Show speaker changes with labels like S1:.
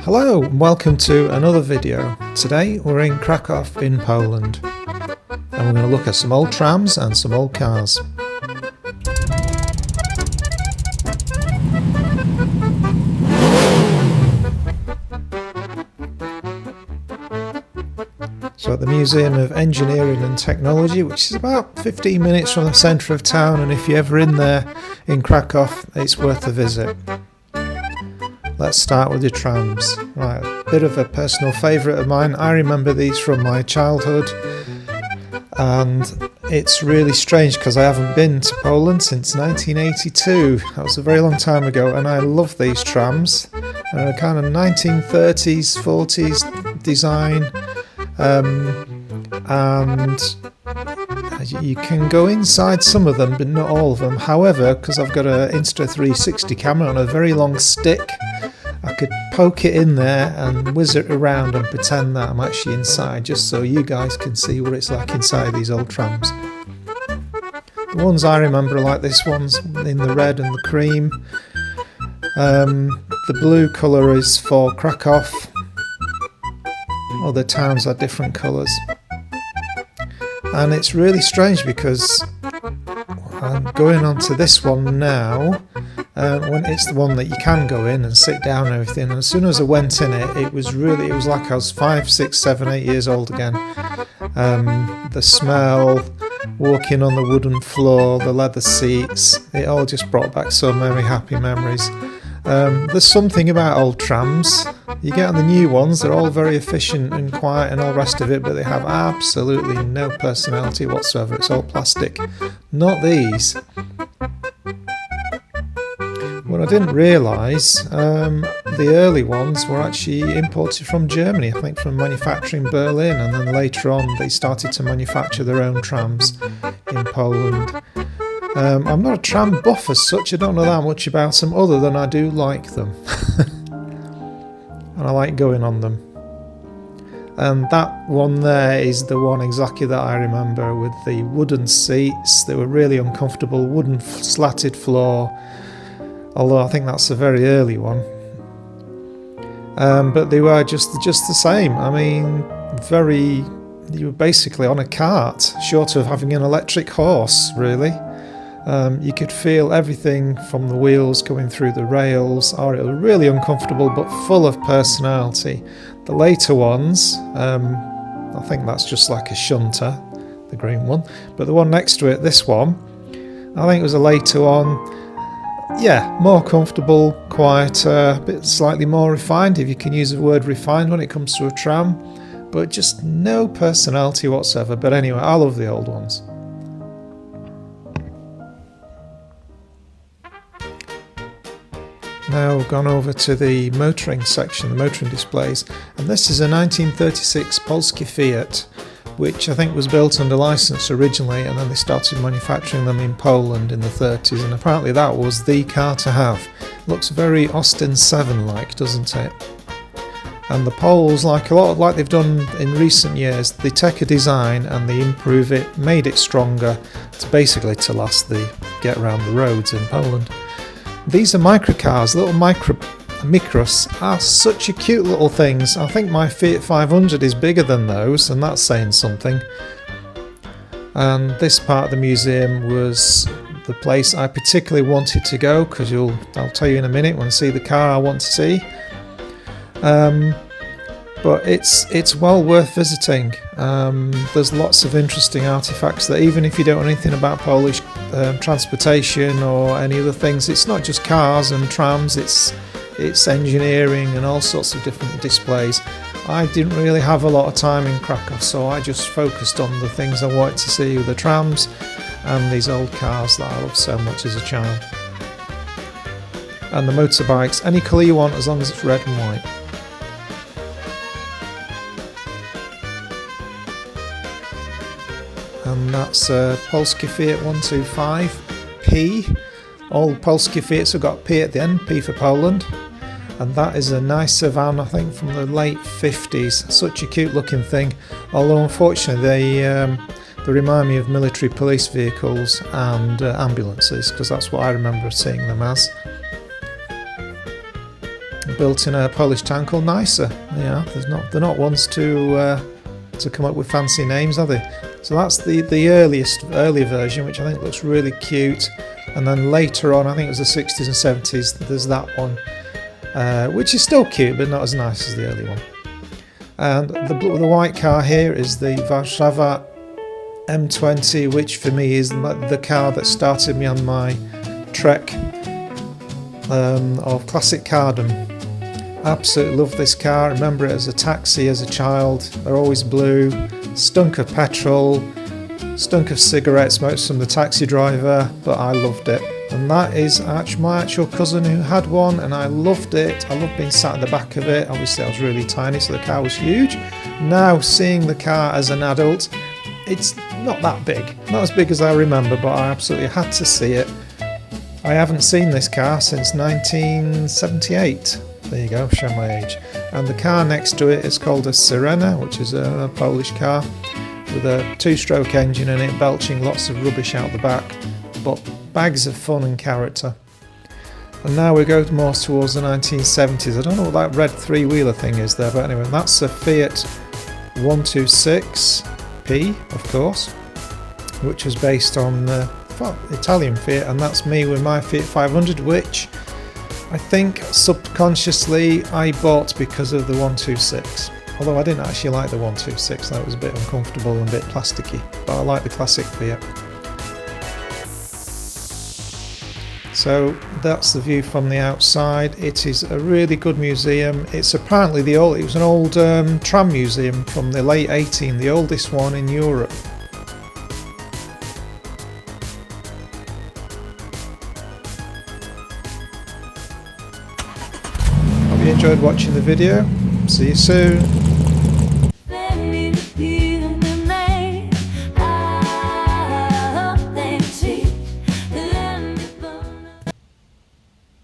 S1: Hello and welcome to another video. Today we're in Krakow in Poland and we're going to look at some old trams and some old cars. So at the Museum of Engineering and Technology, which is about 15 minutes from the centre of town, and if you're ever in there in Krakow, it's worth a visit. Let's start with the trams. Right, a bit of a personal favourite of mine. I remember these from my childhood, and it's really strange because I haven't been to Poland since 1982. That was a very long time ago, and I love these trams. They're a kind of 1930s, 40s design, and you can go inside some of them, but not all of them. However, because I've got an Insta 360 camera on a very long stick, I could poke it in there and whiz it around and pretend that I'm actually inside, just so you guys can see what it's like inside these old trams. The ones I remember are like this one's in the red and the cream. The blue colour is for Krakow. Other towns have different colours. And it's really strange because I'm going on to this one now. When it's the one that you can go in and sit down and everything. And as soon as I went in it was like I was 5, 6, 7, 8 years old again. The smell, walking on the wooden floor, the leather seats, it all just brought back so many happy memories. There's something about old trams. You get on the new ones, they're all very efficient and quiet and all the rest of it, but they have absolutely no personality whatsoever. It's all plastic. Not these. What I didn't realise, the early ones were actually imported from Germany, I think from manufacturing Berlin, and then later on they started to manufacture their own trams in Poland. I'm not a tram buff as such, I don't know that much about them other than I do like them. And I like going on them. And that one there is the one exactly that I remember, with the wooden seats. They were really uncomfortable, wooden slatted floor, although I think that's a very early one. But they were just the same. I mean, you were basically on a cart, short of having an electric horse, really. You could feel everything from the wheels going through the rails. It was really uncomfortable but full of personality. The later ones, I think that's just like a shunter, the green one. But the one next to it, this one, I think it was a later one. Yeah, more comfortable, quieter, a bit slightly more refined, if you can use the word refined when it comes to a tram. But just no personality whatsoever. But anyway, I love the old ones. Now we've gone over to the motoring section, the motoring displays, and this is a 1936 Polski Fiat, which I think was built under licence originally, and then they started manufacturing them in Poland in the 30s, and apparently that was the car to have. Looks very Austin 7-like, doesn't it? And the Poles, like they've done in recent years, they take a design and they improve it, made it stronger, to last the get around the roads in Poland. These are microcars, little micros are such a cute little things. I think my Fiat 500 is bigger than those, and that's saying something. And this part of the museum was the place I particularly wanted to go, because I'll tell you in a minute when I see the car I want to see. But it's well worth visiting. There's lots of interesting artifacts there, even if you don't know anything about Polish transportation or any other things. It's not just cars and trams, it's engineering and all sorts of different displays. I didn't really have a lot of time in Krakow, so I just focused on the things I wanted to see, the trams and these old cars that I loved so much as a child. And the motorbikes, any colour you want as long as it's red and white. And that's Polski Fiat 125P. All Polski Fiats have got P at the end, P for Poland. And that is a nice sedan, I think, from the late 50s. Such a cute looking thing. Although unfortunately they remind me of military police vehicles and ambulances, because that's what I remember seeing them as. built in a Polish town called Nysa. Yeah, they're not ones to come up with fancy names, are they? So that's the earlier version, which I think looks really cute. And then later on, I think it was the 60s and 70s, there's that one, which is still cute, but not as nice as the early one. And the white car here is the Warszawa M20, which for me is the car that started me on my trek of classic cardom. Absolutely love this car. I remember it as a taxi as a child. They're always blue, stunk of petrol, stunk of cigarette smokes from the taxi driver, but I loved it. And that is my actual cousin who had one, and I loved it. I loved being sat in the back of it. Obviously I was really tiny, so the car was huge. Now seeing the car as an adult, it's not that big, not as big as I remember, but I absolutely had to see it. I haven't seen this car since 1978. There you go, show my age. And the car next to it is called a Syrena, which is a Polish car with a 2-stroke engine in it, belching lots of rubbish out the back, but bags of fun and character. And now we go more towards the 1970s. I don't know what that red 3-wheeler thing is there, but anyway, that's a Fiat 126P, of course, which was based on Italian Fiat, and that's me with my Fiat 500, which I think subconsciously I bought because of the 126. Although I didn't actually like the 126, that was a bit uncomfortable and a bit plasticky, but I like the classic Fiat. So that's the view from the outside. It is a really good museum. It's apparently it was an old tram museum from the late 1800s, the oldest one in Europe. Hope you enjoyed watching the video. See you soon.